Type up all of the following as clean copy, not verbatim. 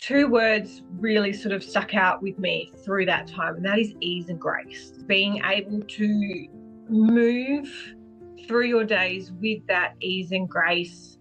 two words really sort of stuck out with me through that time, and that is ease and grace. Being able to move through your days with that ease and grace,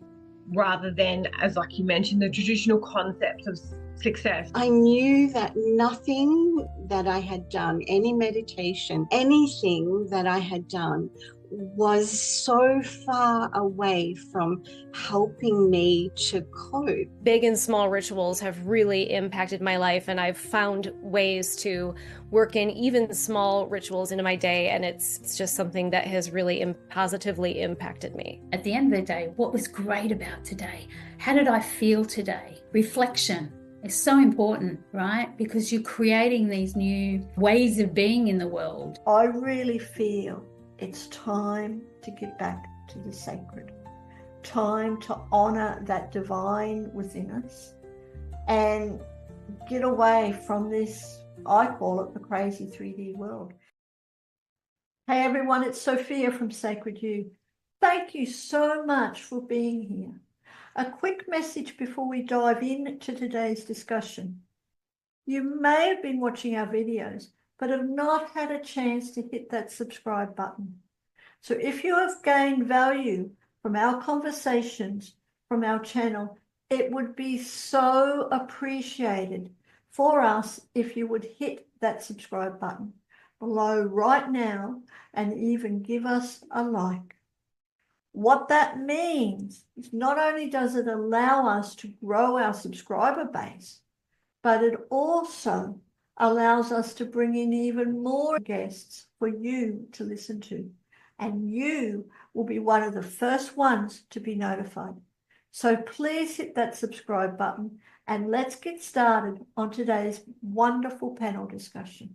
rather than, as like you mentioned, the traditional concept of success. I knew that nothing that I had done, any meditation, anything that I had done was so far away from helping me to cope. Big and small rituals have really impacted my life, and I've found ways to work in even small rituals into my day, and it's just something that has really positively impacted me. At the end of the day, what was great about today? How did I feel today? Reflection is so important, right? Because you're creating these new ways of being in the world. I really feel it's time to get back to the sacred, time to honor that divine within us and get away from this, I call it the crazy 3D world. Hey everyone, it's Sophia from Sacred You. Thank you so much for being here. A quick message before we dive into today's discussion. You may have been watching our videos, but have not had a chance to hit that subscribe button. So if you have gained value from our conversations, from our channel, it would be so appreciated for us if you would hit that subscribe button below right now and even give us a like. What that means is not only does it allow us to grow our subscriber base, but it also allows us to bring in even more guests for you to listen to. And you will be one of the first ones to be notified. So please hit that subscribe button and let's get started on today's wonderful panel discussion.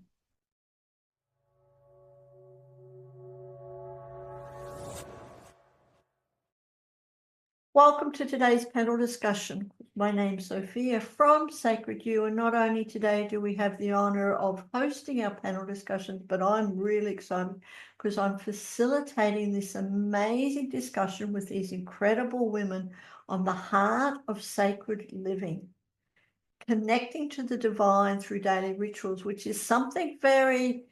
Welcome to today's panel discussion. My name's Sophia from Sacred You, and not only today do we have the honor of hosting our panel discussions, but I'm really excited because I'm facilitating this amazing discussion with these incredible women on the heart of sacred living, connecting to the divine through daily rituals, which is something very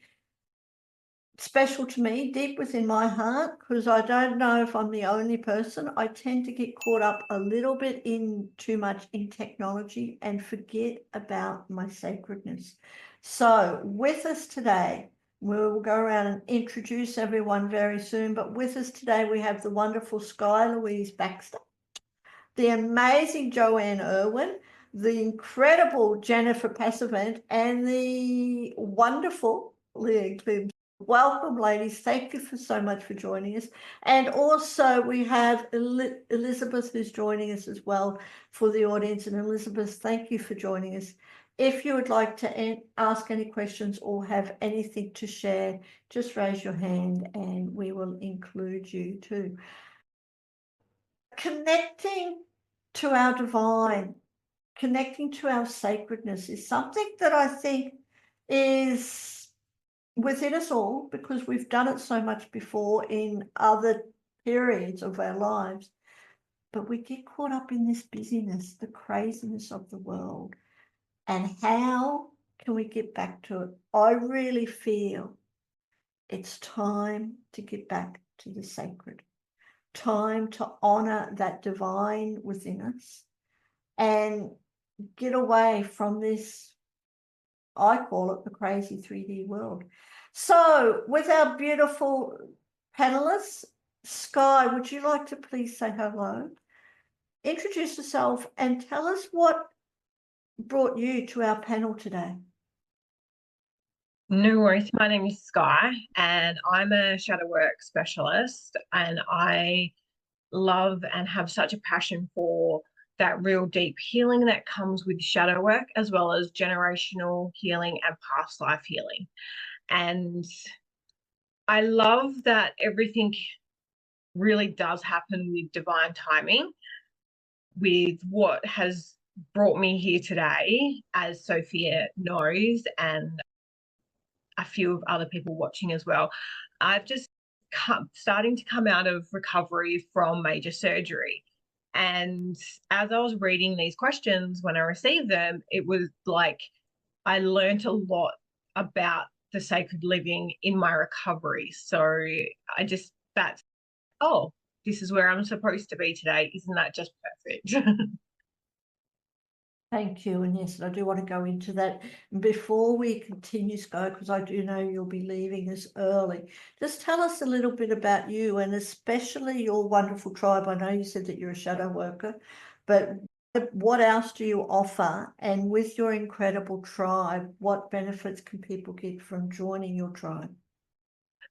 special to me, deep within my heart, because I don't know if I'm the only person. I tend to get caught up a little bit in too much in technology and forget about my sacredness. So with us today, we'll go around and introduce everyone very soon, but with us today we have the wonderful SKYE Louise Baxter, the amazing Joanne Irwin, the incredible Jennifer PASSAVANT, and the wonderful LEEANN. Welcome, ladies. Thank you so much for joining us. And also we have Elizabeth, who's joining us as well for the audience. And Elizabeth, thank you for joining us. If you would like to ask any questions or have anything to share, just raise your hand and we will include you too. Connecting to our divine, connecting to our sacredness is something that I think is within us all, because we've done it so much before in other periods of our lives, but we get caught up in this busyness, the craziness of the world. And how can we get back to it? I really feel it's time to get back to the sacred, time to honor that divine within us and get away from this, I call it the crazy 3D world. So with our beautiful panelists, SKYE, would you like to please say hello, introduce yourself and tell us what brought you to our panel today? No worries. My name is SKYE and I'm a shadow work specialist, and I love and have such a passion for that real deep healing that comes with shadow work, as well as generational healing and past life healing. And I love that everything really does happen with divine timing, with what has brought me here today, as Sophia knows, and a few of other people watching as well. I've just starting to come out of recovery from major surgery. And as I was reading these questions when I received them, it was like I learned a lot about the sacred living in my recovery. So oh, this is where I'm supposed to be today. Isn't that just perfect? Thank you. And yes, I do want to go into that. Before we continue, Sky, because I do know you'll be leaving us early, just tell us a little bit about you and especially your wonderful tribe. I know you said that you're a shadow worker, but what else do you offer? And with your incredible tribe, what benefits can people get from joining your tribe?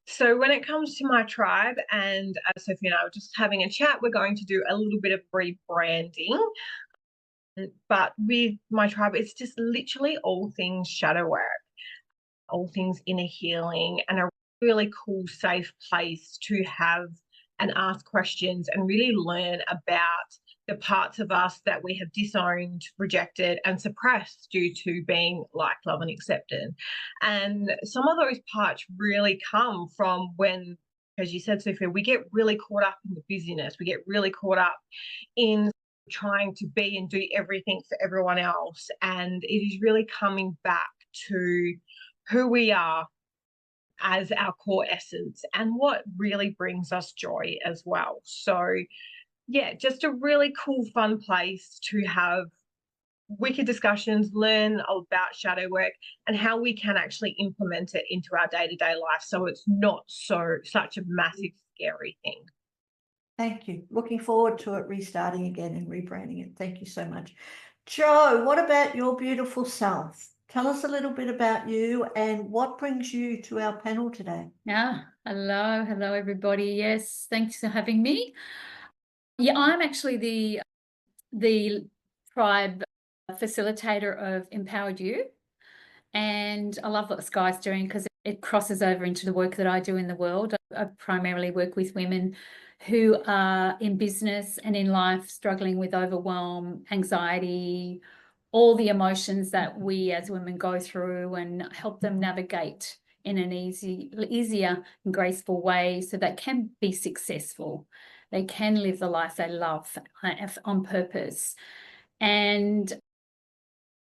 So when it comes to my tribe, and Sophia and I were just having a chat, we're going to do a little bit of rebranding. But with my tribe, it's just literally all things shadow work, all things inner healing, and a really cool, safe place to have and ask questions and really learn about the parts of us that we have disowned, rejected, and suppressed due to being like, love, and accepted. And some of those parts really come from when, as you said, Sophia, we get really caught up in the busyness. We get really caught up in trying to be and do everything for everyone else. And it is really coming back to who we are as our core essence and what really brings us joy as well. So yeah, just a really cool, fun place to have wicked discussions, learn about shadow work and how we can actually implement it into our day-to-day life so it's not such a massive, scary thing. Thank you. Looking forward to it restarting again and rebranding it. Thank you so much. Jo, what about your beautiful self? Tell us a little bit about you and what brings you to our panel today. Hello everybody. Yes, thanks for having me. Yeah, I'm actually the tribe facilitator of Empowered You, and I love what SKYE's doing because it crosses over into the work that I do in the world. I primarily work with women who are in business and in life struggling with overwhelm, anxiety, all the emotions that we as women go through, and help them navigate in an easier and graceful way so they can be successful. They can live the life they love on purpose. And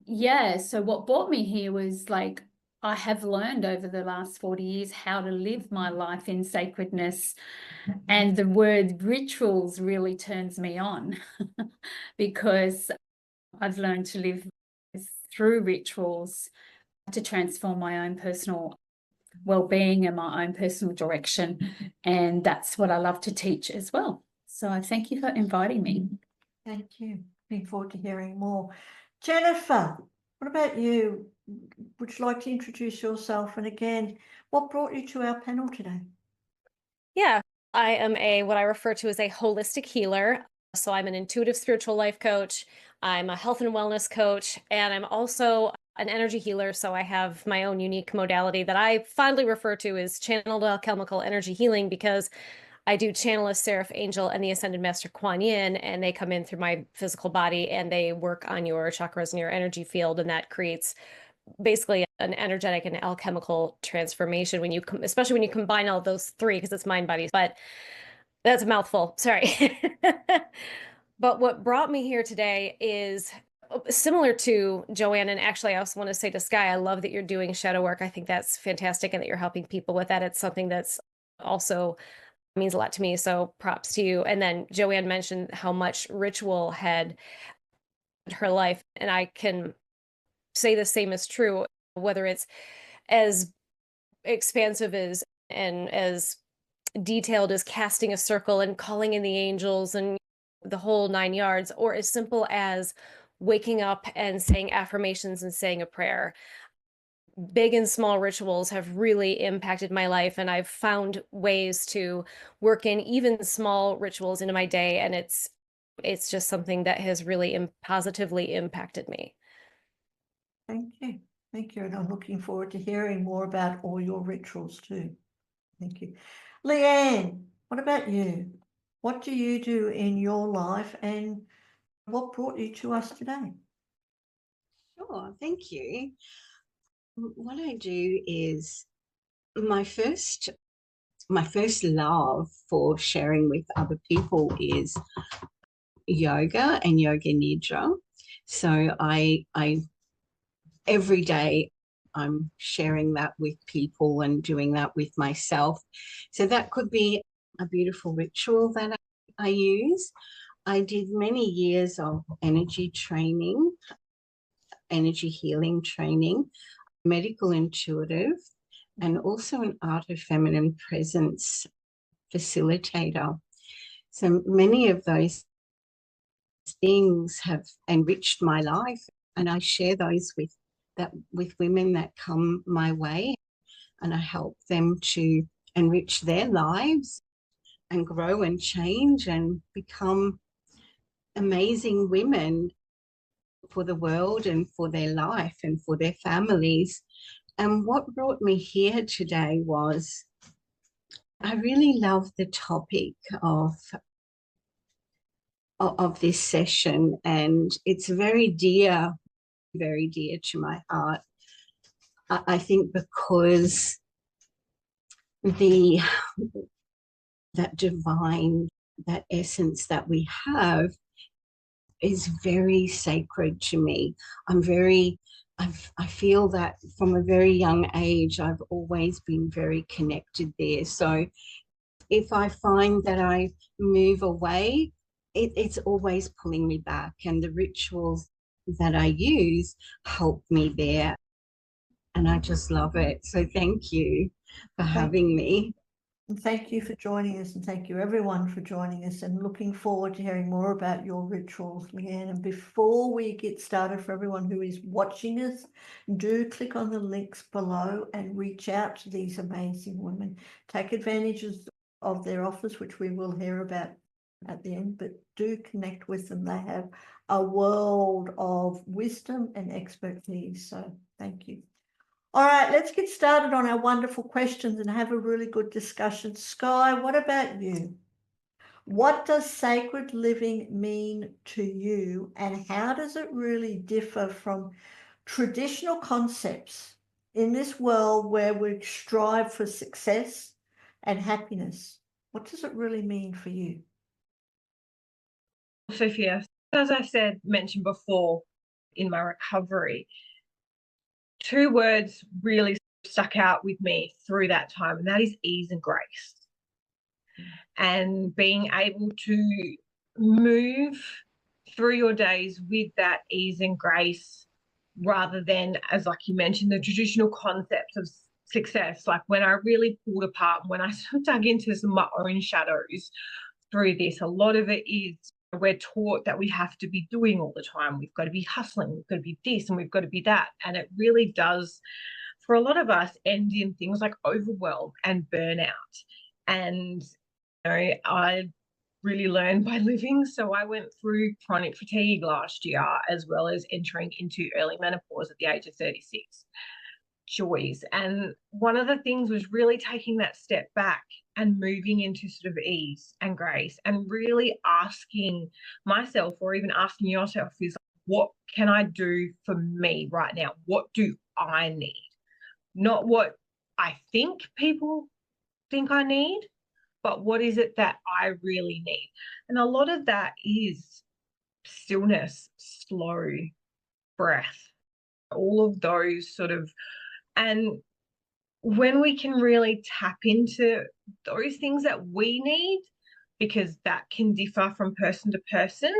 yeah, so what brought me here was like, I have learned over the last 40 years how to live my life in sacredness. And the word rituals really turns me on because I've learned to live through rituals to transform my own personal well-being and my own personal direction. And that's what I love to teach as well. So thank you for inviting me. Thank you. Looking forward to hearing more. Jennifer, what about you? Would you like to introduce yourself? And again, what brought you to our panel today? Yeah, I am what I refer to as a holistic healer. So I'm an intuitive spiritual life coach. I'm a health and wellness coach, and I'm also an energy healer. So I have my own unique modality that I fondly refer to as channeled alchemical energy healing, because I do channel a seraph angel and the ascended master Kuan Yin, and they come in through my physical body and they work on your chakras and your energy field, and that creates basically an energetic and alchemical transformation when you especially when you combine all those three, because it's mind, body, but that's a mouthful, sorry. But what brought me here today is similar to Joanne, and actually I also want to say to SKYE, I love that you're doing shadow work. I think that's fantastic and that you're helping people with that. It's something that's also means a lot to me, so props to you. And then Joanne mentioned how much ritual had her life, and I can say the same is true, whether it's as expansive as and as detailed as casting a circle and calling in the angels and the whole 9 yards, or as simple as waking up and saying affirmations and saying a prayer. Big and small rituals have really impacted my life, and I've found ways to work in even small rituals into my day, and it's just something that has really positively impacted me. Thank you. Thank you. And I'm looking forward to hearing more about all your rituals too. Thank you. LEEANN, what about you? What do you do in your life and what brought you to us today? Sure, thank you. What I do is my first love for sharing with other people is yoga and yoga nidra. So I every day I'm sharing that with people and doing that with myself. So that could be a beautiful ritual that I use. I did many years of energy training, energy healing training, medical intuitive, and also an art of feminine presence facilitator. So many of those things have enriched my life, and I share those with women that come my way, and I help them to enrich their lives and grow and change and become amazing women for the world and for their life and for their families. And what brought me here today was I really love the topic of this session, and it's very dear to my heart. I think because that divine, that essence that we have is very sacred to me. I feel that from a very young age, I've always been very connected there. So if I find that I move away, it's always pulling me back, and the rituals that I use help me there. And I just love it. So thank you for having me. And thank you for joining us, and thank you everyone for joining us, and looking forward to hearing more about your rituals, Leanne. And before we get started, for everyone who is watching us, do click on the links below and reach out to these amazing women. Take advantage of their offers, which we will hear about at the end, but do connect with them. They have a world of wisdom and expertise. So thank you. All right, let's get started on our wonderful questions and have a really good discussion. Skye, what about you? What does sacred living mean to you, and how does it really differ from traditional concepts in this world where we strive for success and happiness? What does it really mean for you? Sophia, as I mentioned before in my recovery, two words really stuck out with me through that time, and that is ease and grace. And being able to move through your days with that ease and grace, rather than, as like you mentioned, the traditional concepts of success. Like when I really pulled apart, when I sort of dug into some of my own shadows through this, a lot of it is we're taught that we have to be doing all the time. We've got to be hustling, we've got to be this, and we've got to be that. And it really does, for a lot of us, end in things like overwhelm and burnout. And I really learned by living. So I went through chronic fatigue last year, as well as entering into early menopause at the age of 36. Joys. And one of the things was really taking that step back and moving into sort of ease and grace, and really asking myself, or even asking yourself, is what can I do for me right now? What do I need? Not what I think people think I need, but what is it that I really need? And a lot of that is stillness, slow breath, all of those sort of. And when we can really tap into those things that we need, because that can differ from person to person,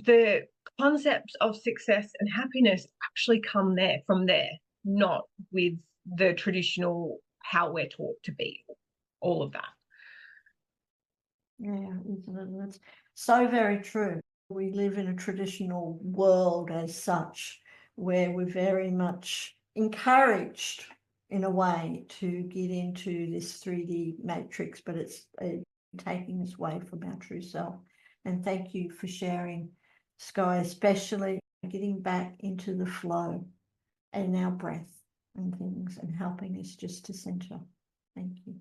the concepts of success and happiness actually come from there, not with the traditional how we're taught to be, all of that. Yeah, that's so very true. We live in a traditional world as such, where we're very much encouraged in a way to get into this 3D matrix, but it's taking us away from our true self. And thank you for sharing, Skye, especially getting back into the flow and our breath and things, and helping us just to center. Thank you.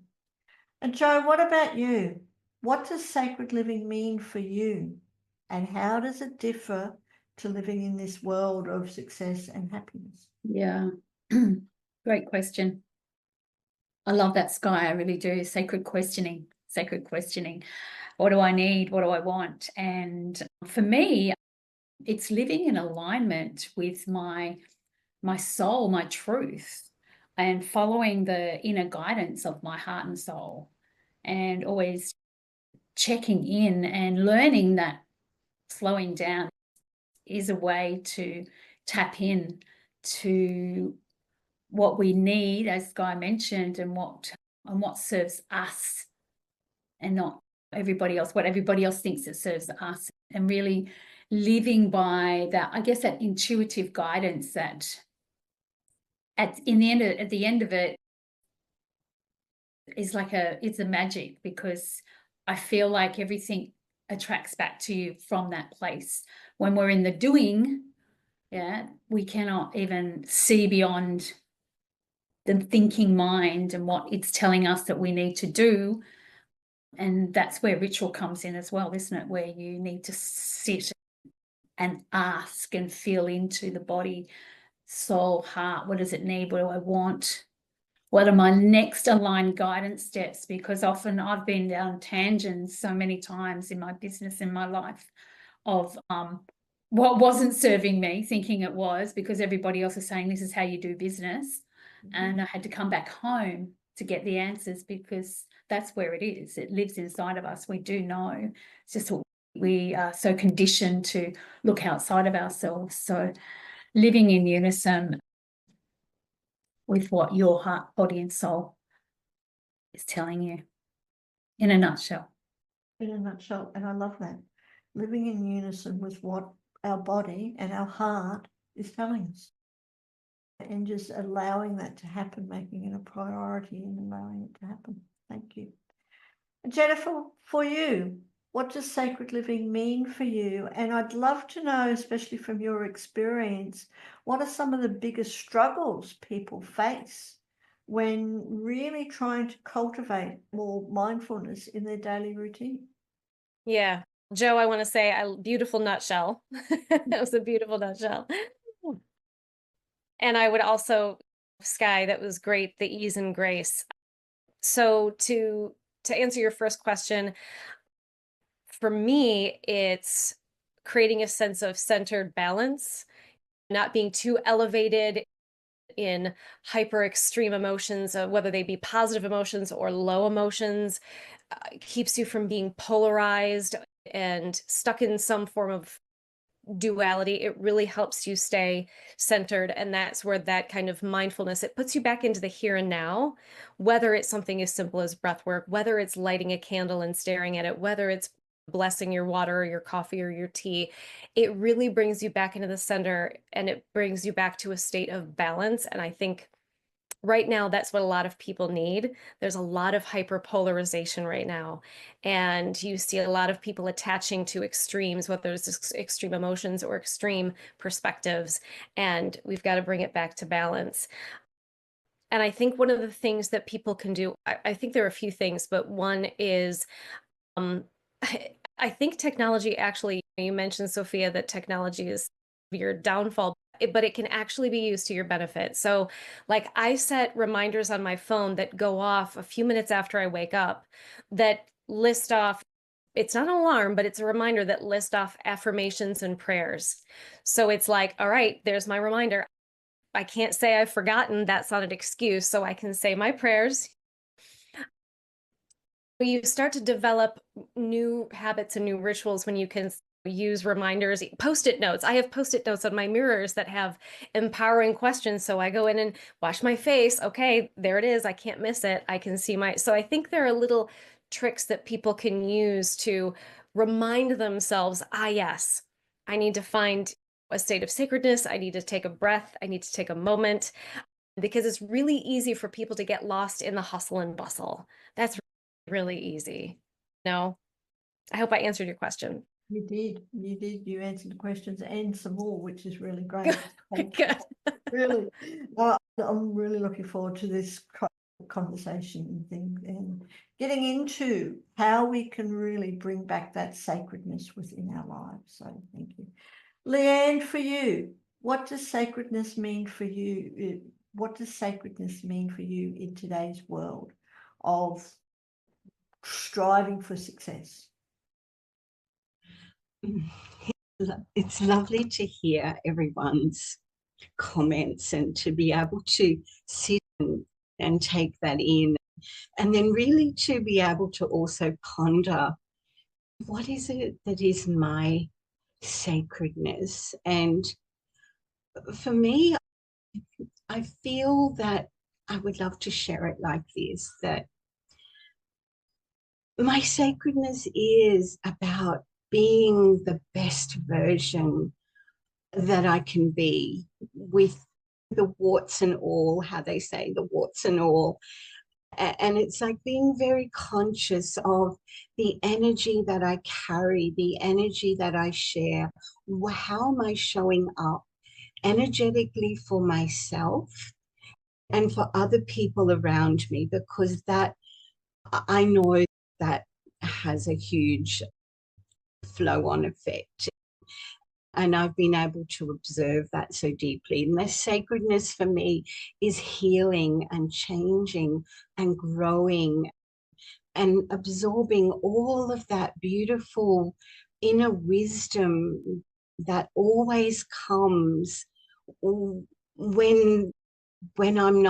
And Jo, what about you? What does sacred living mean for you, and how does it differ to living in this world of success and happiness? Yeah, great question. I love that, Skye. I really do. Sacred questioning. what do I need? What do I want? And for me, it's living in alignment with my soul, my truth, and following the inner guidance of my heart and soul, and always checking in and learning that slowing down is a way to tap in to what we need, as Skye mentioned, and what serves us and not everybody else, what everybody else thinks it serves us, and really living by that, I guess, that intuitive guidance that at the end of it is like it's a magic, because I feel like everything attracts back to you from that place. When we're in the doing, yeah, we cannot even see beyond the thinking mind and what it's telling us that we need to do. And that's where ritual comes in as well, isn't it? Where you need to sit and ask and feel into the body, soul, heart. What does it need? What do I want? What are my next aligned guidance steps? Because often I've been down tangents so many times in my business, in my life, of what wasn't serving me, thinking it was, because everybody else is saying this is how you do business. And I had to come back home to get the answers, because that's where it is. It lives inside of us. We do know. It's just we are so conditioned to look outside of ourselves. So living in unison with what your heart, body, and soul is telling you, in a nutshell. In a nutshell, and I love that. Living in unison with what our body and our heart is telling us. And just allowing that to happen, making it a priority and allowing it to happen. Thank you. Jennifer, for you, what does sacred living mean for you? And I'd love to know, especially from your experience, what are some of the biggest struggles people face when really trying to cultivate more mindfulness in their daily routine? Yeah. Joe, I want to say beautiful nutshell. That was a beautiful nutshell. And I would also, Skye, that was great, the ease and grace. So to answer your first question, for me, it's creating a sense of centered balance, not being too elevated in hyper extreme emotions, whether they be positive emotions or low emotions, keeps you from being polarized and stuck in some form of duality. It really helps you stay centered. And that's where that kind of mindfulness, it puts you back into the here and now, whether it's something as simple as breath work, whether it's lighting a candle and staring at it, whether it's blessing your water or your coffee or your tea. It really brings you back into the center, and it brings you back to a state of balance. And I think right now, that's what a lot of people need. There's a lot of hyperpolarization right now. And you see a lot of people attaching to extremes, whether it's extreme emotions or extreme perspectives. And we've got to bring it back to balance. And I think one of the things that people can do, I think there are a few things, but one is, I think technology actually, you mentioned, Sophia, that technology is your downfall, but it can actually be used to your benefit. So like I set reminders on my phone that go off a few minutes after I wake up that list off, it's not an alarm, but it's a reminder that list off affirmations and prayers. So it's like, all right, there's my reminder. I can't say I've forgotten. That's not an excuse. So I can say my prayers. You start to develop new habits and new rituals when you can use reminders, post-it notes. I have post-it notes on my mirrors that have empowering questions. So I go in and wash my face. Okay, there it is. I can't miss it. I can see so I think there are little tricks that people can use to remind themselves, yes, I need to find a state of sacredness. I need to take a breath. I need to take a moment, because it's really easy for people to get lost in the hustle and bustle. That's really easy. No, I hope I answered your question. You did. You answered the questions and some more, which is really great. Good. Really, I'm really looking forward to this conversation and thing, and getting into how we can really bring back that sacredness within our lives. So thank you. LEEANN, for you, what does sacredness mean for you? What does sacredness mean for you in today's world of striving for success? It's lovely to hear everyone's comments and to be able to sit and take that in, and then really to be able to also ponder, what is it that is my sacredness? And for me, I feel that I would love to share it like this, that my sacredness is about being the best version that I can be, with the warts and all, how they say, the warts and all. And it's like being very conscious of the energy that I carry, the energy that I share. How am I showing up energetically for myself and for other people around me? Because that, I know that has a huge flow-on effect. And I've been able to observe that so deeply. And the sacredness for me is healing and changing and growing and absorbing all of that beautiful inner wisdom that always comes when when I'm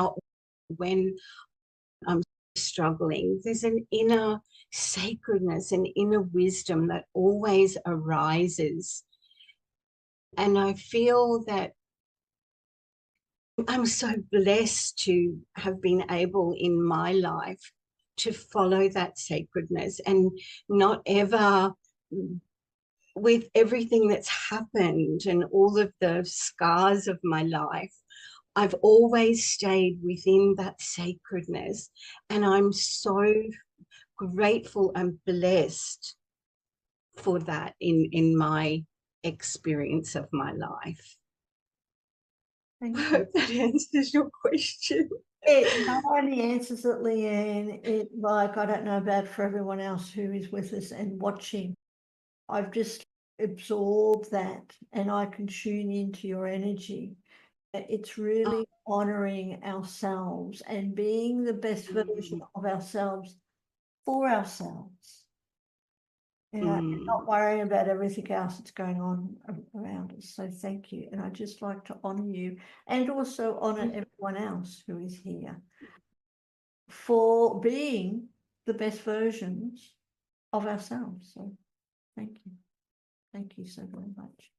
struggling. There's an inner sacredness, an inner wisdom that always arises. And I feel that I'm so blessed to have been able in my life to follow that sacredness, and not ever, with everything that's happened and all of the scars of my life, I've always stayed within that sacredness. And I'm so grateful and blessed for that in my experience of my life. Thank I you. hope that answers your question. It not only answers it, Leanne, it, like, I don't know about for everyone else who is with us and watching. I've just absorbed that and I can tune into your energy. It's really honoring ourselves and being the best version of ourselves for ourselves. And not worrying about everything else that's going on around us. So thank you. And I just like to honor you and also honor everyone else who is here for being the best versions of ourselves. So thank you. Thank you so very much.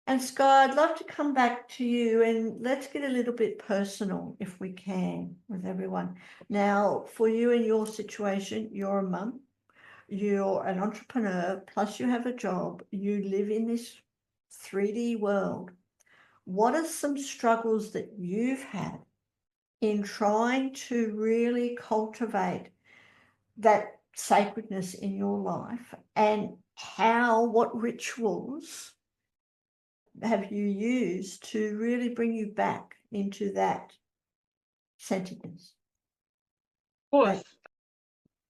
And Skye, I'd love to come back to you and let's get a little bit personal if we can with everyone. Now, for you in your situation, you're a mum. You're an entrepreneur, plus you have a job, you live in this 3D world. What are some struggles that you've had in trying to really cultivate that sacredness in your life, and what rituals have you used to really bring you back into that centeredness? Of course.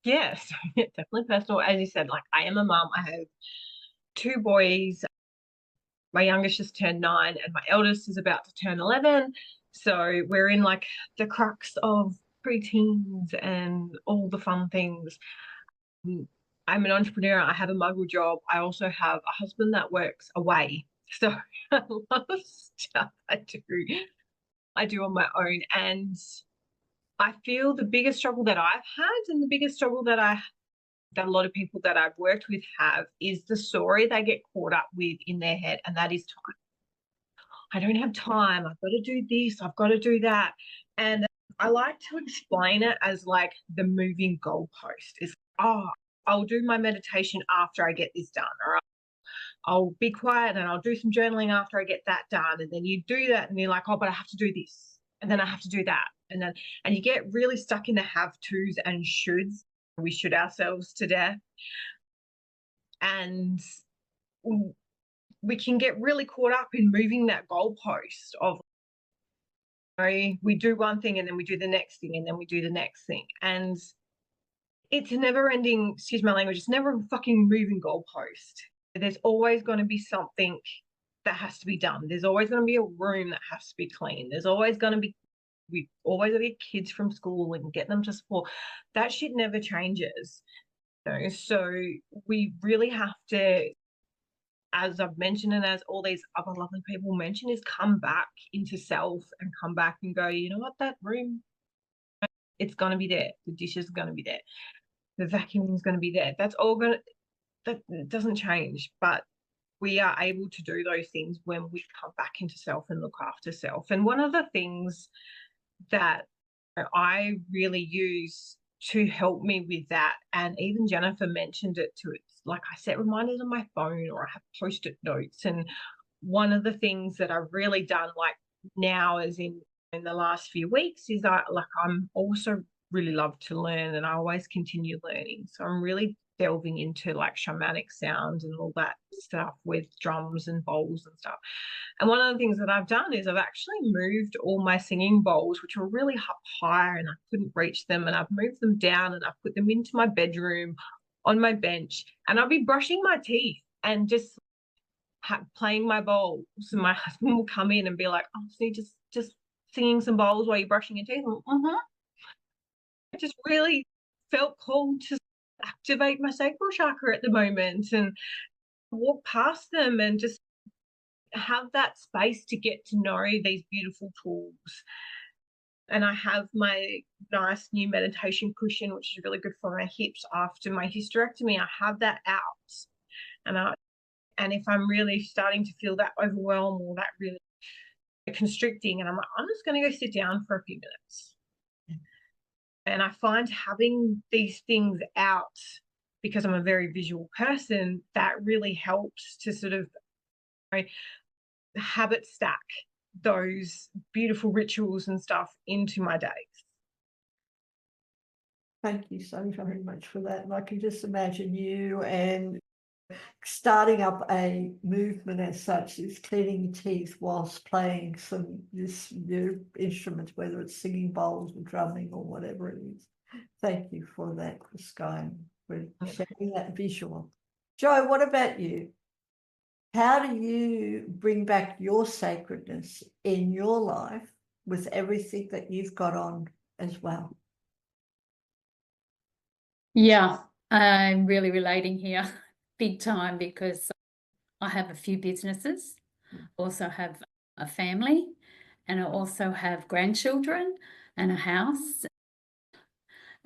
Yes, definitely personal. As you said, like, I am a mum. I have 2 boys. My youngest just turned 9 and my eldest is about to turn 11. So we're in like the crux of preteens and all the fun things. I'm an entrepreneur. I have a muggle job. I also have a husband that works away. So a lot of stuff I do on my own. And I feel the biggest struggle that I've had, and the biggest struggle that a lot of people that I've worked with have, is the story they get caught up with in their head, and that is time. I don't have time. I've got to do this. I've got to do that. And I like to explain it as like the moving goalpost. Is, oh, I'll do my meditation after I get this done, or I'll be quiet and I'll do some journaling after I get that done. And then you do that and you're like, oh, but I have to do this. And then I have to do that. And you get really stuck in the have-tos and shoulds. We should ourselves to death. And we can get really caught up in moving that goalpost of, you know, we do one thing and then we do the next thing and then we do the next thing. And it's a never ending, excuse my language, it's never a fucking moving goalpost. There's always going to be something that has to be done. There's always going to be a room that has to be cleaned. There's always going to be, we always get kids from school and get them to school. That shit never changes. You know? So we really have to as I've mentioned, and as all these other lovely people mention, is come back into self and come back and go, you know what, that room, it's going to be there. The dishes are going to be there. The vacuuming is going to be there. That's all going to, that doesn't change. But we are able to do those things when we come back into self and look after self. And one of the things that I really use to help me with that, and even Jennifer mentioned it too, it's like I set reminders on my phone, or I have post-it notes. And one of the things that I've really done, like now, as in the last few weeks, is I'm also really love to learn, and I always continue learning. So I'm really delving into like shamanic sound and all that stuff with drums and bowls and stuff. And one of the things that I've done is I've actually moved all my singing bowls, which were really up higher and I couldn't reach them, and I've moved them down and I've put them into my bedroom on my bench, and I'll be brushing my teeth and just playing my bowls, and my husband will come in and be like, oh, so you just singing some bowls while you're brushing your teeth? I just really felt called to activate my sacral chakra at the moment, and walk past them and just have that space to get to know these beautiful tools. And I have my nice new meditation cushion, which is really good for my hips after my hysterectomy. I have that out, and if I'm really starting to feel that overwhelm or that really constricting, and I'm like, I'm just going to go sit down for a few minutes. And I find having these things out, because I'm a very visual person, that really helps to sort of habit stack those beautiful rituals and stuff into my days. Thank you so very much for that. And I can just imagine you and starting up a movement as such is cleaning your teeth whilst playing this new instrument, whether it's singing bowls or drumming or whatever it is. Thank you for that, SKYE, for sharing that visual. Jo, what about you? How do you bring back your sacredness in your life with everything that you've got on as well? Yeah, I'm really relating here big time, because I have a few businesses, also have a family, and I also have grandchildren and a house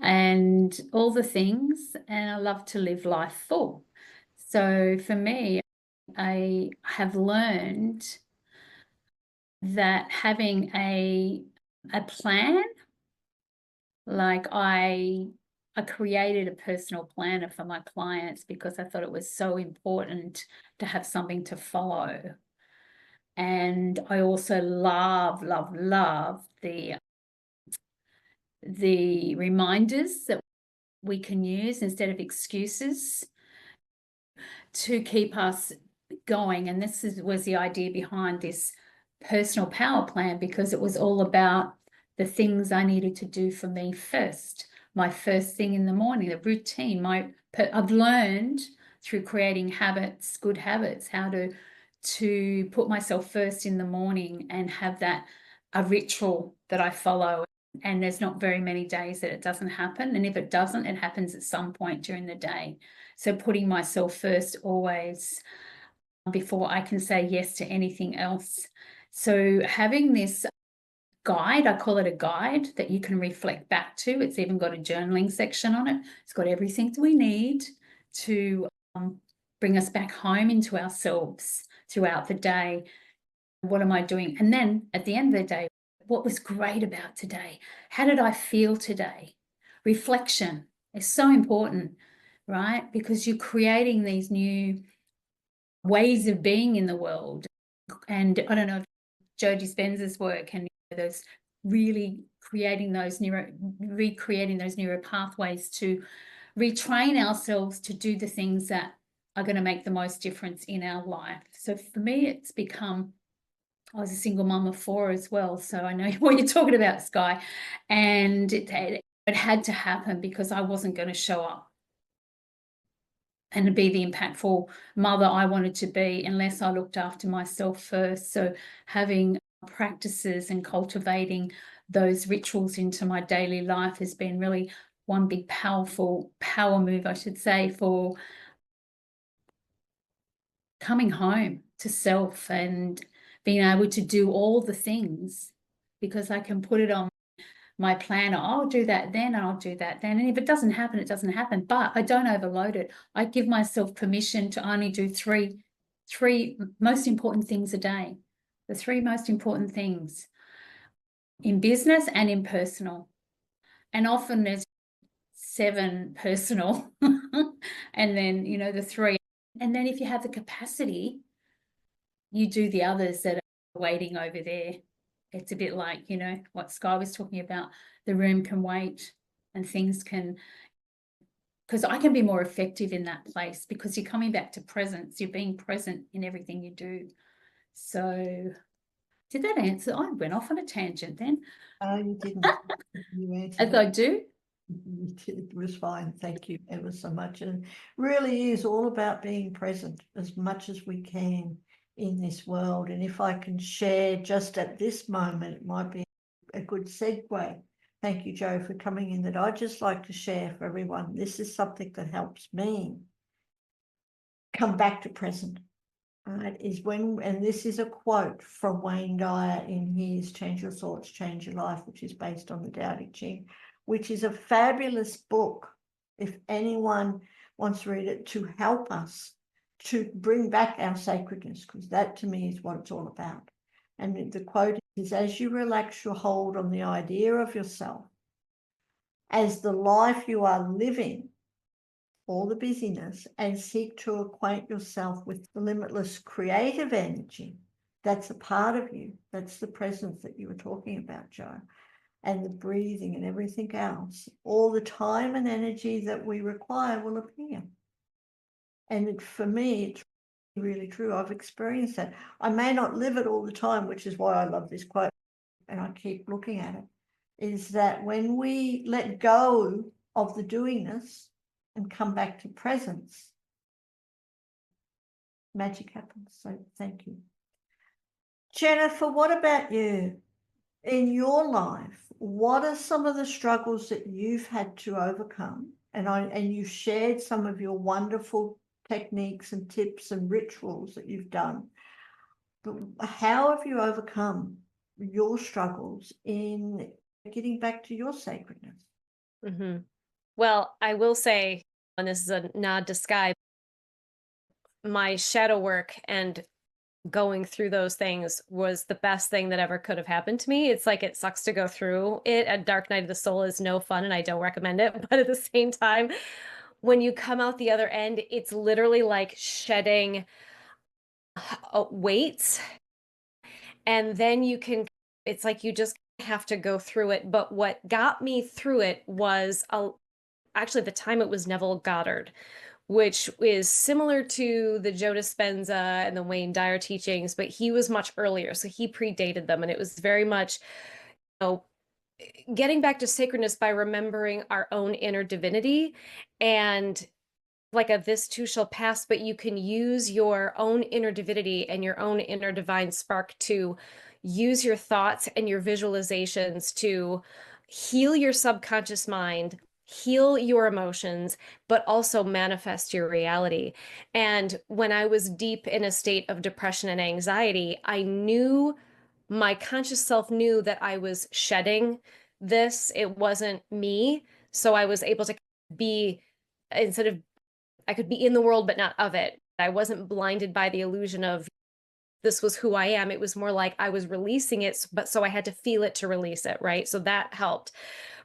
and all the things, and I love to live life full. So for me, I have learned that having a plan, like I created a personal planner for my clients because I thought it was so important to have something to follow. And I also love the reminders that we can use instead of excuses to keep us going. And this was the idea behind this personal power plan, because it was all about the things I needed to do for me first. My first thing in the morning, the routine. I've learned through creating habits, good habits, how to put myself first in the morning and have a ritual that I follow. And there's not very many days that it doesn't happen. And if it doesn't, it happens at some point during the day. So putting myself first always, before I can say yes to anything else. So having this guide, I call it a guide that you can reflect back to. It's even got a journaling section on it. It's got everything that we need to bring us back home into ourselves throughout the day. What am I doing? And then at the end of the day, what was great about today? How did I feel today? Reflection is so important, right? Because you're creating these new ways of being in the world. And I don't know if Joe Dispenza's work and those really recreating those neural pathways to retrain ourselves to do the things that are going to make the most difference in our life. So for me, it's become, I was a single mum of 4 as well, so I know what you're talking about, SKYE. And it had to happen because I wasn't going to show up and be the impactful mother I wanted to be unless I looked after myself first. So having practices and cultivating those rituals into my daily life has been really one big power move, I should say, for coming home to self and being able to do all the things, because I can put it on my planner. I'll do that then, I'll do that then. And if it doesn't happen, it doesn't happen. But I don't overload it. I give myself permission to only do three most important things a day. The 3 most important things in business and in personal. And often there's 7 personal and then, you know, the 3. And then if you have the capacity, you do the others that are waiting over there. It's a bit like, you know, what Skye was talking about. The room can wait and things can, because I can be more effective in that place, because you're coming back to presence. You're being present in everything you do. So did that answer? I went off on a tangent then. Oh, you didn't. You answered As I do. it was fine. Thank you ever so much. And it really is all about being present as much as we can in this world. And if I can share just at this moment, it might be a good segue. Thank you, Jo, for coming in, that I'd just like to share for everyone. This is something that helps me come back to present. Right, is when, and this is a quote from Wayne Dyer in his Change Your Thoughts, Change Your Life, which is based on the Tao Te Ching, which is a fabulous book, if anyone wants to read it, to help us to bring back our sacredness, because that to me is what it's all about. And the quote is, as you relax your hold on the idea of yourself as the life you are living, all the busyness, and seek to acquaint yourself with the limitless creative energy that's a part of you. That's the presence that you were talking about, Jo, and the breathing and everything else. All the time and energy that we require will appear. And for me, it's really true. I've experienced that. I may not live it all the time, which is why I love this quote, and I keep looking at it, is that when we let go of the doingness and come back to presence, magic happens. So thank you. Jennifer, what about you? In your life, what are some of the struggles that you've had to overcome? And you shared some of your wonderful techniques and tips and rituals that you've done. But how have you overcome your struggles in getting back to your sacredness? Mm-hmm. Well, I will say, and this is a nod to Skye, my shadow work and going through those things was the best thing that ever could have happened to me. It's like, it sucks to go through it. A dark night of the soul is no fun, and I don't recommend it. But at the same time, when you come out the other end, it's literally like shedding weights. And then you can, it's like you just have to go through it. But what got me through it was actually the time it was Neville Goddard, which is similar to the Joe Dispenza and the Wayne Dyer teachings, but he was much earlier. So he predated them. And it was very much, you know, getting back to sacredness by remembering our own inner divinity, and like this too shall pass, but you can use your own inner divinity and your own inner divine spark to use your thoughts and your visualizations to heal your subconscious mind, heal your emotions, but also manifest your reality. And when I was deep in a state of depression and anxiety, I knew, my conscious self knew that I was shedding this. It wasn't me. So I was able to be, instead of, I could be in the world, but not of it. I wasn't blinded by the illusion of this was who I am. It was more like I was releasing it, but so I had to feel it to release it, right? So that helped.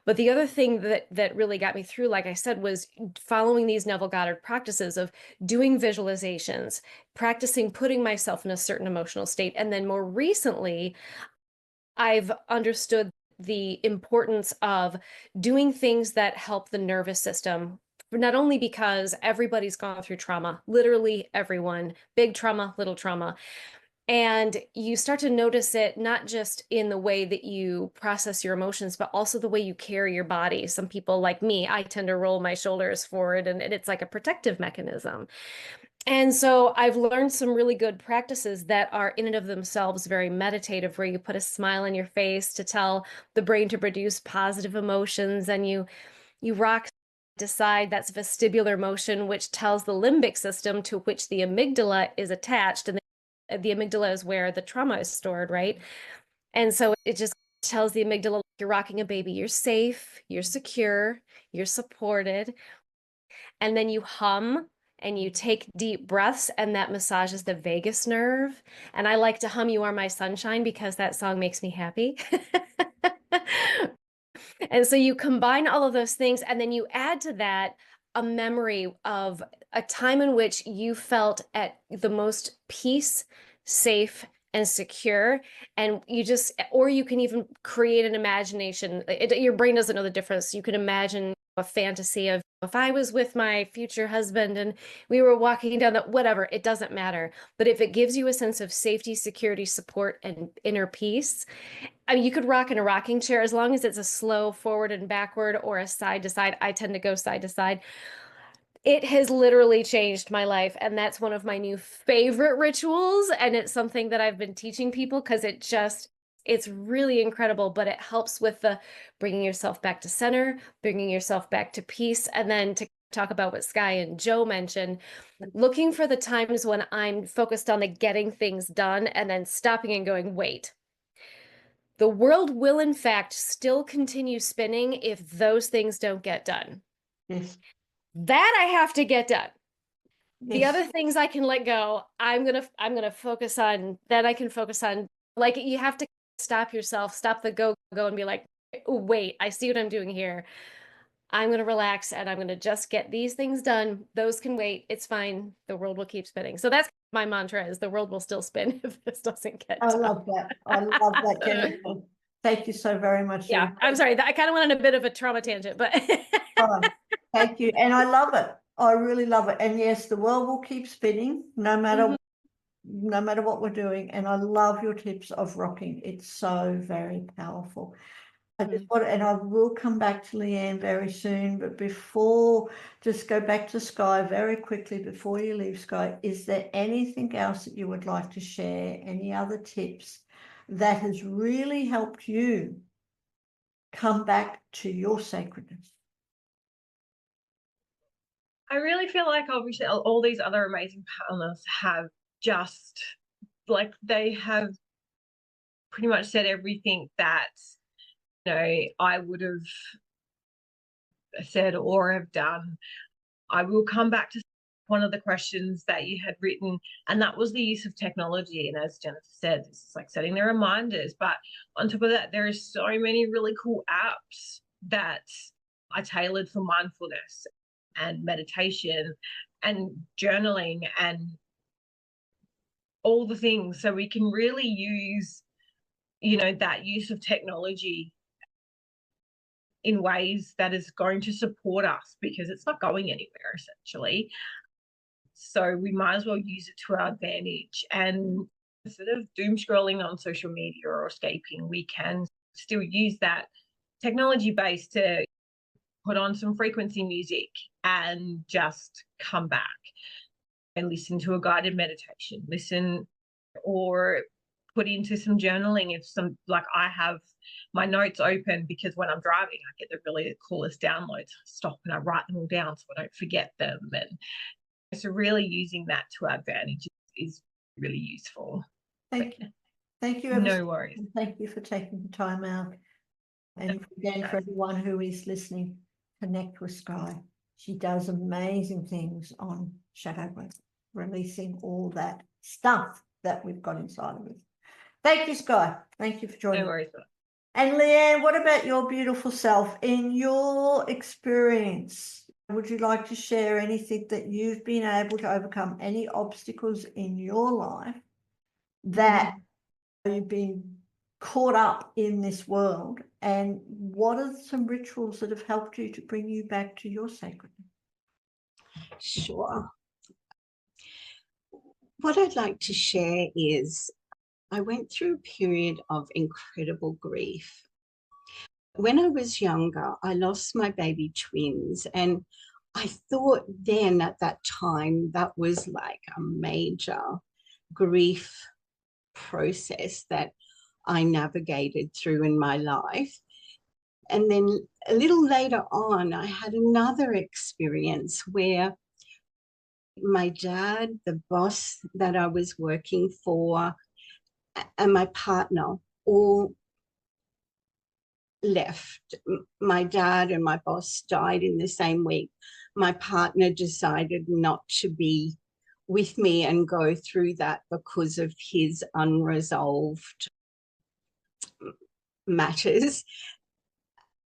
But the other thing that really got me through, like I said, was following these Neville Goddard practices of doing visualizations, practicing putting myself in a certain emotional state. And then more recently, I've understood the importance of doing things that help the nervous system, not only because everybody's gone through trauma, literally everyone, big trauma, little trauma. And you start to notice it not just in the way that you process your emotions, but also the way you carry your body. Some people, like me, I tend to roll my shoulders forward, and it's like a protective mechanism. And so I've learned some really good practices that are in and of themselves very meditative, where you put a smile on your face to tell the brain to produce positive emotions, and you rock decide that's vestibular motion, which tells the limbic system to which the amygdala is attached. And the amygdala is where the trauma is stored, right? And so it just tells the amygdala, like you're rocking a baby, you're safe, you're secure, you're supported. And then you hum and you take deep breaths, and that massages the vagus nerve. And I like to hum You Are My Sunshine because that song makes me happy. And so you combine all of those things, and then you add to that a memory of a time in which you felt at the most peace, safe, and secure. And you just, or you can even create an imagination. Your brain doesn't know the difference. You can imagine a fantasy of, if I was with my future husband and we were walking down the, whatever, it doesn't matter. But if it gives you a sense of safety, security, support, and inner peace, I mean, you could rock in a rocking chair as long as it's a slow forward and backward or a side to side. I tend to go side to side. It has literally changed my life. And that's one of my new favorite rituals. And it's something that I've been teaching people because it's really incredible, but it helps with the bringing yourself back to center, bringing yourself back to peace. And then to talk about what Skye and Joe mentioned, looking for the times when I'm focused on the getting things done and then stopping and going, wait, the world will in fact still continue spinning if those things don't get done. Yes. That I have to get done. The Yes. other things I can let go. I'm gonna focus on. Then I can focus on. Like, you have to stop yourself, stop the go and be like, oh, wait, I see what I'm doing here. I'm gonna relax and I'm gonna just get these things done. Those can wait. It's fine. The world will keep spinning. So that's my mantra: is the world will still spin if this doesn't get done. I love that. I love that, Jennifer. Thank you so very much. Yeah, I'm sorry. I kind of went on a bit of a trauma tangent, but Oh, thank you. And I love it. I really love it. And yes, the world will keep spinning no matter what we're doing. And I love your tips of rocking. It's so very powerful. And I will come back to LEEANN very soon, but before, just go back to SKYE very quickly before you leave, SKYE. Is there anything else that you would like to share? Any other tips that has really helped you come back to your sacredness? I really feel like obviously all these other amazing panelists have just, like, they have pretty much said everything that, you know, I would have said or have done. I will come back to one of the questions that you had written, and that was the use of technology. And as Jennifer said, it's like setting the reminders. But on top of that, there are so many really cool apps that are tailored for mindfulness and meditation and journaling and all the things. So we can really use, you know, that use of technology in ways that is going to support us, because it's not going anywhere essentially. So we might as well use it to our advantage. And instead of doom scrolling on social media or escaping, we can still use that technology base to put on some frequency music and just come back and listen to a guided meditation, or put into some journaling. If some, like, I have my notes open because when I'm driving, I get the really coolest downloads. I stop and I write them all down so I don't forget them. And so really using that to our advantage is really useful. Thank you. Thank you. No worries. Thank you for taking the time out. And again, for everyone who is listening, connect with SKYE. She does amazing things on shadow work, releasing all that stuff that we've got inside of us. Thank you, SKYE. Thank you for joining. No worries. And LEEANN, what about your beautiful self? In your experience, would you like to share anything that you've been able to overcome, any obstacles in your life that you've been caught up in this world? And what are some rituals that have helped you to bring you back to your sacredness? Sure. What I'd like to share is I went through a period of incredible grief. When I was younger, I lost my baby twins, and I thought then at that time that was like a major grief process that I navigated through in my life. And then a little later on, I had another experience where my dad, the boss that I was working for, and my partner all left. My dad and my boss died in the same week. My partner decided not to be with me and go through that because of his unresolved matters.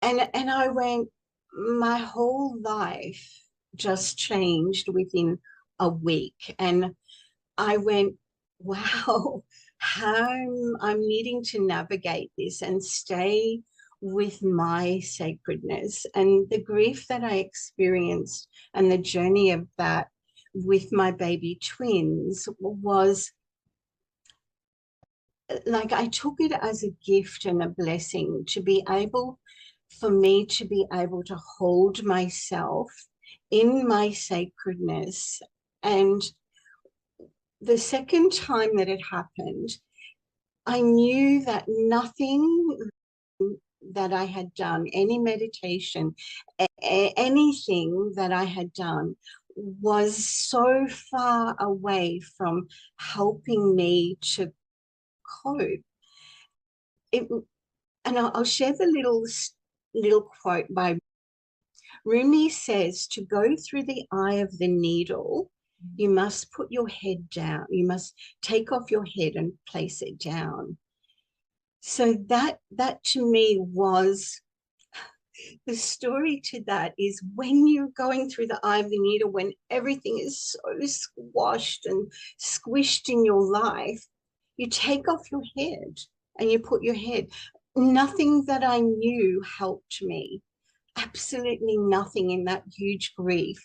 And I went, my whole life just changed within a week. And I went, wow, how I'm needing to navigate this and stay with my sacredness. And the grief that I experienced and the journey of that with my baby twins was like, I took it as a gift and a blessing to be able, for me to be able to hold myself in my sacredness. And the second time that it happened, I knew that nothing that I had done, any meditation, anything that I had done was so far away from helping me to cope. And I'll share the little quote by Rumi. Says, to go through the eye of the needle, you must put your head down. You must take off your head and place it down. So that to me was the story to that, is when you're going through the eye of the needle, when everything is so squashed and squished in your life, you take off your head and you put your head. Nothing that I knew helped me. Absolutely nothing in that huge grief.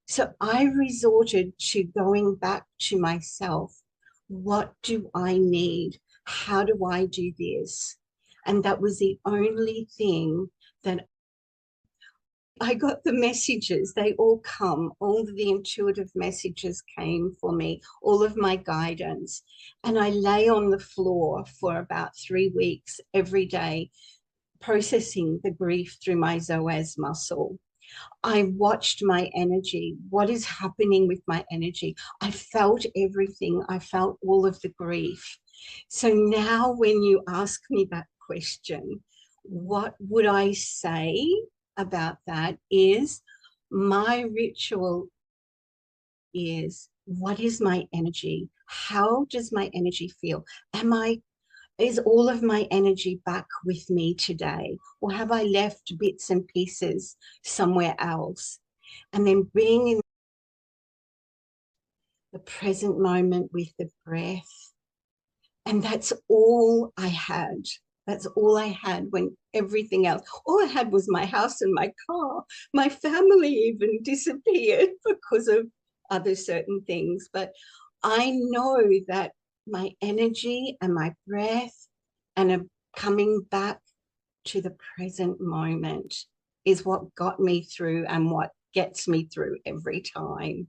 So I resorted to going back to myself. What do I need? How do I do this? And that was the only thing that I got. The messages, they all come. All of the intuitive messages came for me, all of my guidance. And I lay on the floor for about 3 weeks every day, processing the grief through my psoas muscle. I watched my energy. What is happening with my energy? I felt everything. I felt all of the grief. So now when you ask me that question, what would I say about that is, my ritual is, what is my energy? How does my energy feel? Is all of my energy back with me today? Or have I left bits and pieces somewhere else? And then being in the present moment with the breath. And that's all I had. That's all I had, when everything else, all I had was my house and my car. My family even disappeared because of other certain things. But I know that my energy and my breath and coming back to the present moment is what got me through and what gets me through every time.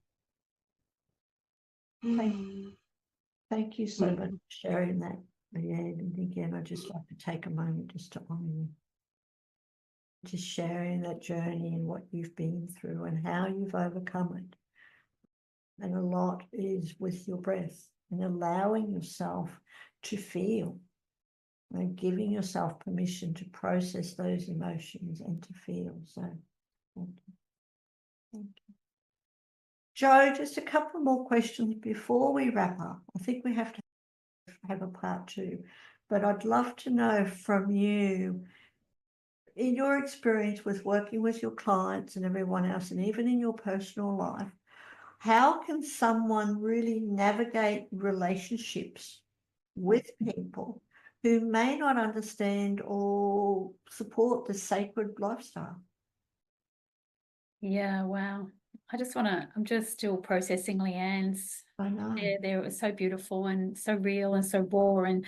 Thank you so much for sharing that, LEEANN. And again, I'd just like to take a moment just to honour you. Just sharing that journey and what you've been through and how you've overcome it. And a lot is with your breath and allowing yourself to feel and giving yourself permission to process those emotions and to feel. So thank you. Thank you. Jo, just a couple more questions before we wrap up. I think we have to have a part 2, but I'd love to know from you, in your experience with working with your clients and everyone else, and even in your personal life, how can someone really navigate relationships with people who may not understand or support the sacred lifestyle? Yeah, wow. I'm just still processing LEEANN's. I know. There, it was so beautiful and so real and so raw and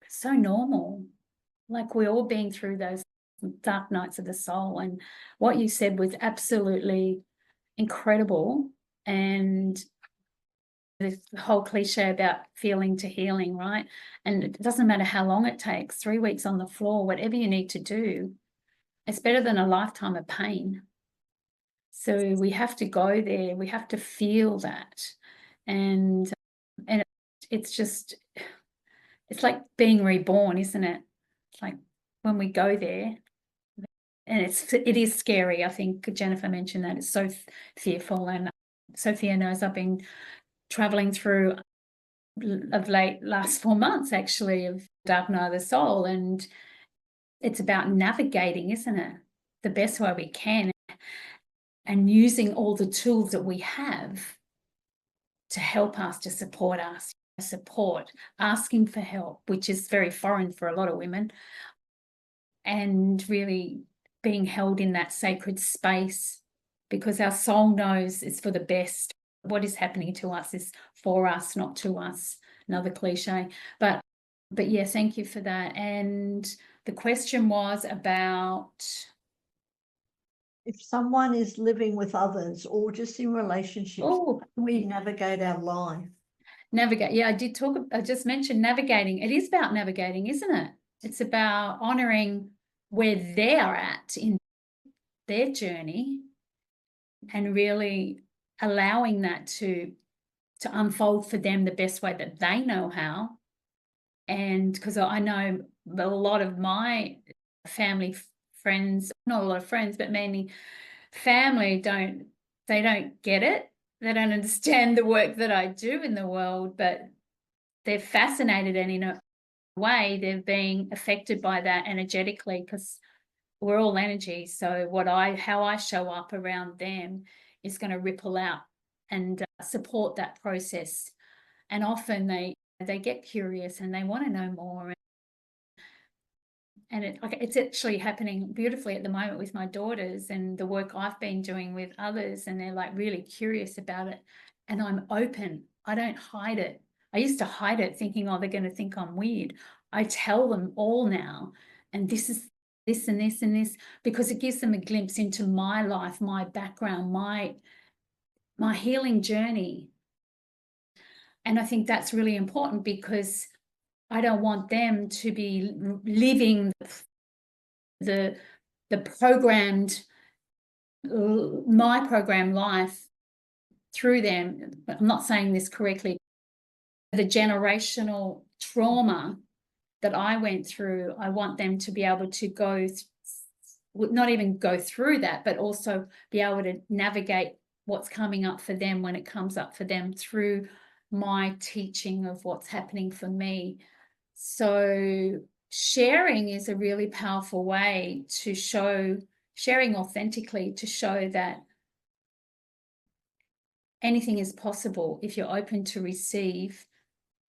so normal. Like, we're all being through those dark nights of the soul. And what you said was absolutely incredible. And the whole cliche about feeling to healing, right? And it doesn't matter how long it takes, 3 weeks on the floor, whatever you need to do, it's better than a lifetime of pain. So we have to go there. We have to feel that. And it's just, it's like being reborn, isn't it? It's like when we go there, and it is scary. I think Jennifer mentioned that it's so fearful, and Sophia knows I've been traveling through of late last 4 months actually of dark night of the soul, and it's about navigating, isn't it, the best way we can, and using all the tools that we have to help us, to support us, asking for help, which is very foreign for a lot of women, and really being held in that sacred space, because our soul knows it's for the best. What is happening to us is for us, not to us. Another cliche. But yeah, thank you for that. And the question was about, if someone is living with others or just in relationships, oh, we navigate our life. Navigate. Yeah, I just mentioned navigating. It is about navigating, isn't it? It's about honoring where they are at in their journey and really allowing that to unfold for them the best way that they know how. And because I know a lot of my family friends, not a lot of friends, but mainly family, they don't get it. They don't understand the work that I do in the world, but they're fascinated, and in a way they're being affected by that energetically, because we're all energy. So how I show up around them is going to ripple out and support that process. And often they get curious and they want to know more. And it's actually happening beautifully at the moment with my daughters and the work I've been doing with others, and they're like really curious about it. And I'm open. I don't hide it. I used to hide it thinking, oh, they're going to think I'm weird. I tell them all now, and this is this and this and this, because it gives them a glimpse into my life, my background, my healing journey. And I think that's really important, because I don't want them to be living the programmed, my program life through them. I'm not saying this correctly. The generational trauma that I went through, I want them to be able to not even go through that, but also be able to navigate what's coming up for them when it comes up for them through my teaching of what's happening for me. So sharing is a really powerful way to sharing authentically, to show that anything is possible if you're open to receive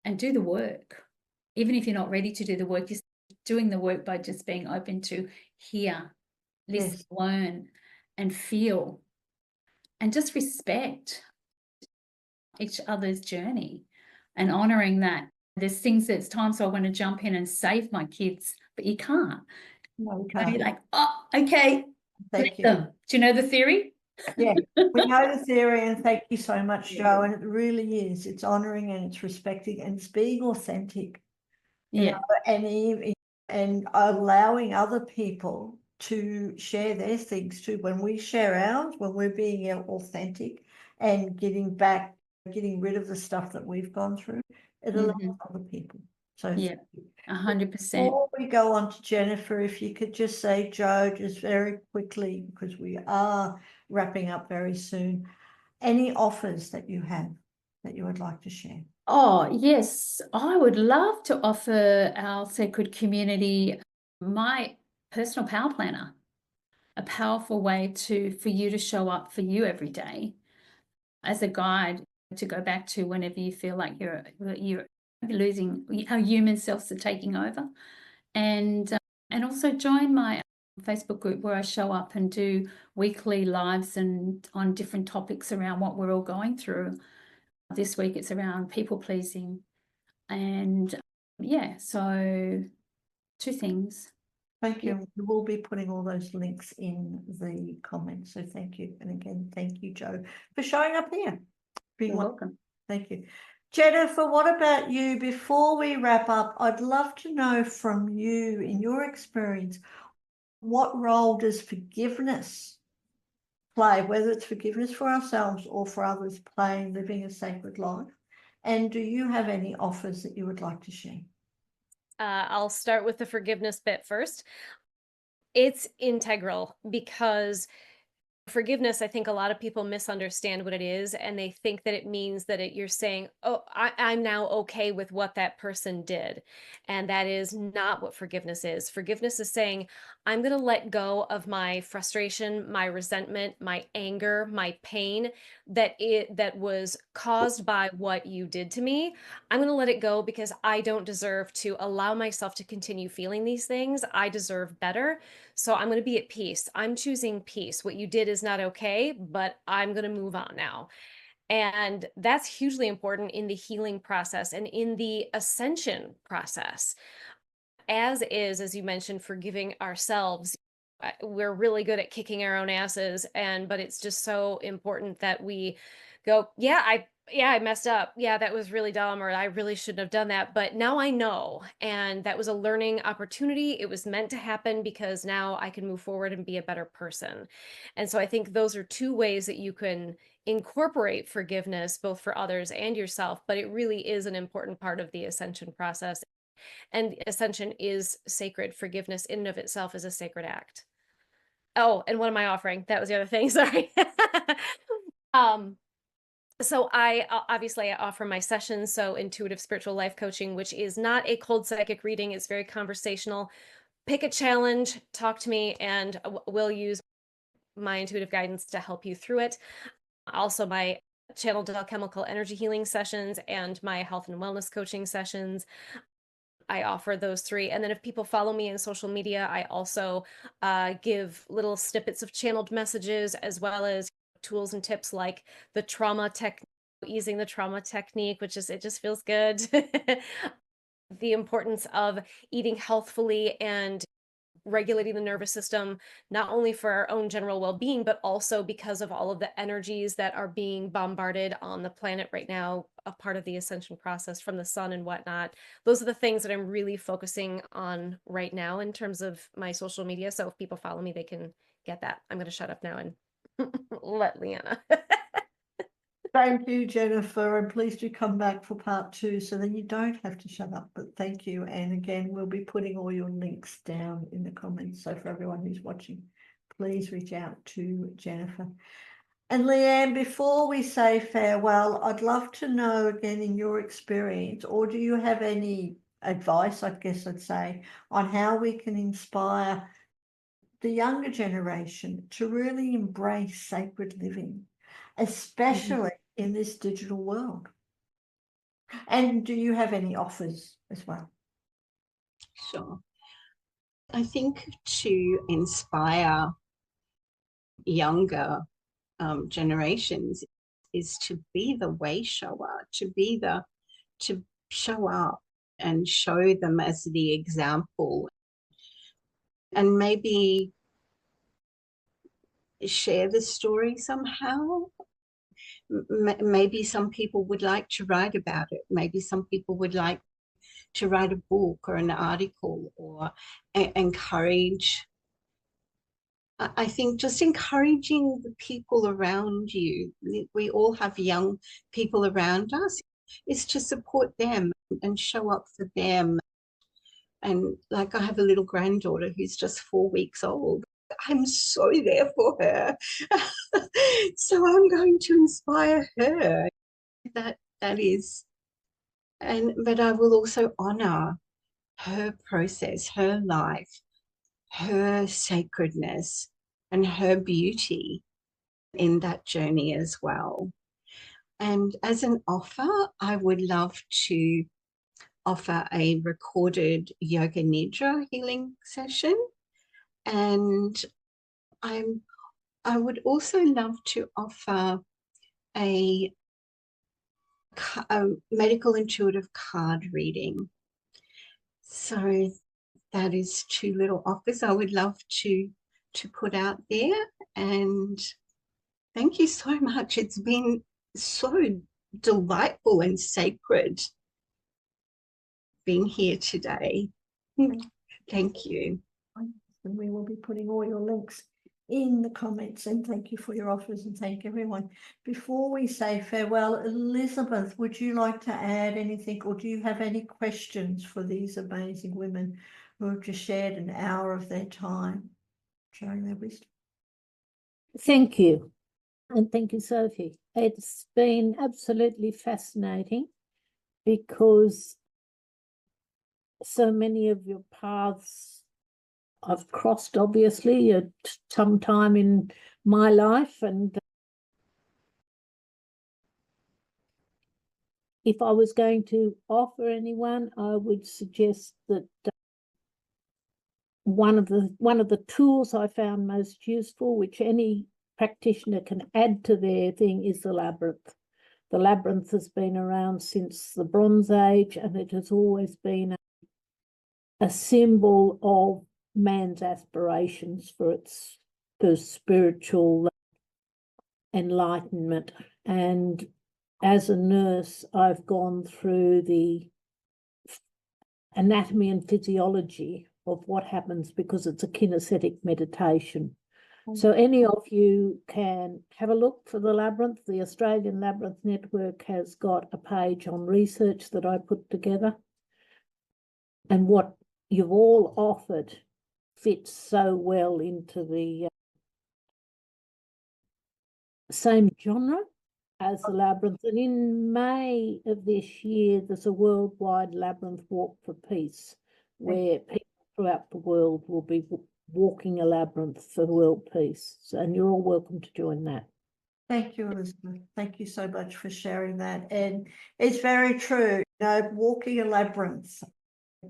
and do the work. Even if you're not ready to do the work, you're doing the work by just being open to hear, listen, yes, learn, and feel, and just respect each other's journey and honoring that. There's times I want to jump in and save my kids, but you can't. No, we can't. You're like, oh, okay, thank you. Do you know the theory? Yeah, we know the theory, and thank you so much, Jo. And it really is. It's honoring and it's respecting and it's being authentic. Yeah, and allowing other people to share their things too. When we share ours, when we're being authentic and getting rid of the stuff that we've gone through, it allows other people. So yeah, 100%. Before we go on to Jennifer, if you could just say, Jo, just very quickly, because we are wrapping up very soon, any offers that you have that you would like to share? Oh, yes, I would love to offer our sacred community my personal power planner, a powerful way for you to show up for you every day as a guide to go back to whenever you feel like you're losing, our human selves are taking over. And also join my Facebook group, where I show up and do weekly lives and on different topics around what we're all going through. This week it's around people pleasing, and yeah, so 2 things. Thank you. We will be putting all those links in the comments. So thank you. And again, thank you, Jo, for showing up here. You're welcome. Thank you. Jennifer, what about you? Before we wrap up, I'd love to know from you, in your experience, what role does forgiveness play, whether it's forgiveness for ourselves or for others, play in living a sacred life? And do you have any offers that you would like to share? I'll start with the forgiveness bit first. It's integral because forgiveness, I think a lot of people misunderstand what it is, and they think that it means that you're saying, oh, I'm now okay with what that person did. And that is not what forgiveness is. Forgiveness is saying, I'm going to let go of my frustration, my resentment, my anger, my pain that was caused by what you did to me. I'm going to let it go because I don't deserve to allow myself to continue feeling these things. I deserve better. So I'm going to be at peace. I'm choosing peace. What you did is not okay, but I'm going to move on now. And that's hugely important in the healing process and in the ascension process. As you mentioned, forgiving ourselves. We're really good at kicking our own asses, but it's just so important that we go, I messed up. Yeah, that was really dumb, or I really shouldn't have done that. But now I know. And that was a learning opportunity. It was meant to happen because now I can move forward and be a better person. And so I think those are two ways that you can incorporate forgiveness, both for others and yourself. But it really is an important part of the ascension process. And ascension is sacred. Forgiveness in and of itself is a sacred act. Oh, and what am I offering? That was the other thing. Sorry. So I offer my sessions, so intuitive spiritual life coaching, which is not a cold psychic reading. It's very conversational. Pick a challenge, talk to me, and we'll use my intuitive guidance to help you through it. Also, my channeled alchemical energy healing sessions and my health and wellness coaching sessions. I offer those three. And then if people follow me in social media, I also give little snippets of channeled messages, as well as tools and tips like the trauma technique, easing the trauma technique, it just feels good. The importance of eating healthfully and regulating the nervous system, not only for our own general well-being, but also because of all of the energies that are being bombarded on the planet right now, a part of the ascension process from the sun and whatnot. Those are the things that I'm really focusing on right now in terms of my social media. So if people follow me, they can get that. I'm going to shut up now and let Leanna. Thank you, Jennifer, and please do come back for part 2 so that you don't have to shut up. But thank you. And again, we'll be putting all your links down in the comments. So for everyone who's watching, please reach out to Jennifer. And Leanne, before we say farewell, I'd love to know again, in your experience, or do you have any advice, I guess I'd say, on how we can inspire the younger generation to really embrace sacred living, especially in this digital world? And do you have any offers as well? Sure. I think to inspire younger generations is to be the way shower, to show up and show them as the example, and maybe share the story somehow. Maybe some people would like to write about it. Maybe some people would like to write a book or an article, or encourage. I think just encouraging the people around you, we all have young people around us, is to support them and show up for them. And like, I have a little granddaughter who's just 4 weeks old. I'm so there for her. So I'm going to inspire her. That is, but I will also honor her process, her life, her sacredness, and her beauty in that journey as well. And as an offer, I would love to offer a recorded yoga nidra healing session. And I would also love to offer a medical intuitive card reading. So that is 2 little offers I would love to put out there. And thank you so much. It's been so delightful and sacred being here today. Thank you. And we will be putting all your links in the comments, and thank you for your offers, and thank everyone. Before we say farewell, Elizabeth, would you like to add anything, or do you have any questions for these amazing women who have just shared an hour of their time sharing their wisdom? Thank you. And thank you, Sophie. It's been absolutely fascinating because so many of your paths I've crossed, obviously, at some time in my life. And if I was going to offer anyone, I would suggest that one of the tools I found most useful, which any practitioner can add to their thing, is the labyrinth. The labyrinth has been around since the Bronze Age, and it has always been a symbol of man's aspirations for spiritual enlightenment. And as a nurse, I've gone through the anatomy and physiology of what happens, because it's a kinesthetic meditation. So any of you can have a look for the labyrinth. The Australian Labyrinth Network has got a page on research that I put together. And what you've all offered fits so well into the same genre as the labyrinth. And in May of this year, there's a worldwide labyrinth walk for peace, where people throughout the world will be walking a labyrinth for world peace. And you're all welcome to join that. Thank you, Elizabeth. Thank you so much for sharing that. And it's very true. You know, walking a labyrinth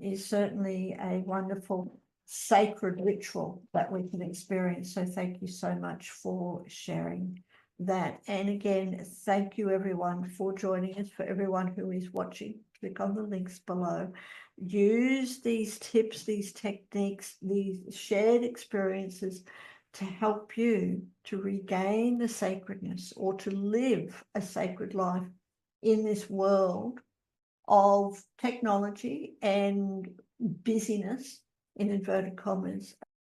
is certainly a wonderful sacred ritual that we can experience. So thank you so much for sharing that. And again, thank you everyone for joining us. For everyone who is watching, click on the links below. Use these tips, these techniques, these shared experiences to help you to regain the sacredness, or to live a sacred life in this world of technology and busyness, in inverted commas,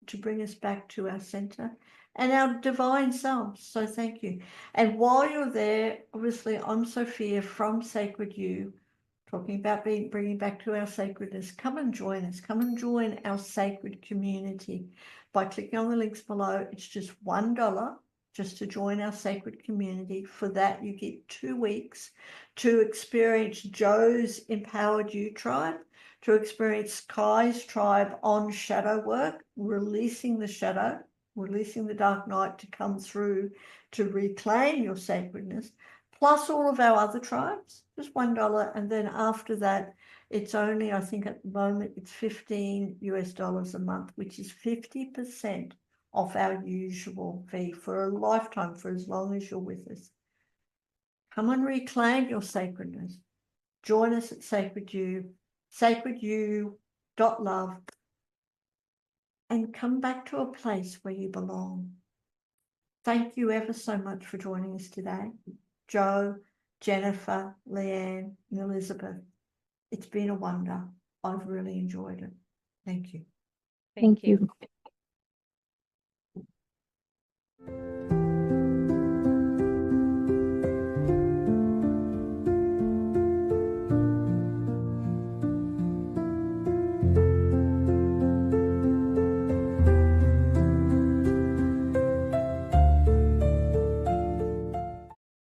to bring us back to our center and our divine selves. So thank you. And while you're there, obviously, I'm Sophia from Sacred You, talking about bringing back to our sacredness. Come and join us. Come and join our sacred community by clicking on the links below. It's just $1 just to join our sacred community. For that, you get 2 weeks to experience Joe's Empowered You tribe, to experience SKYE's tribe on shadow work, releasing the shadow, releasing the dark night to come through to reclaim your sacredness, plus all of our other tribes, just $1. And then after that, it's only, I think at the moment, it's $15 US a month, which is 50% off our usual fee for a lifetime, for as long as you're with us. Come and reclaim your sacredness. Join us at Sacred You, sacredyou.love, and come back to a place where you belong. Thank you ever so much for joining us today. Joe, Jennifer, Leanne, and Elizabeth. It's been a wonder. I've really enjoyed it. Thank you. Thank you. you.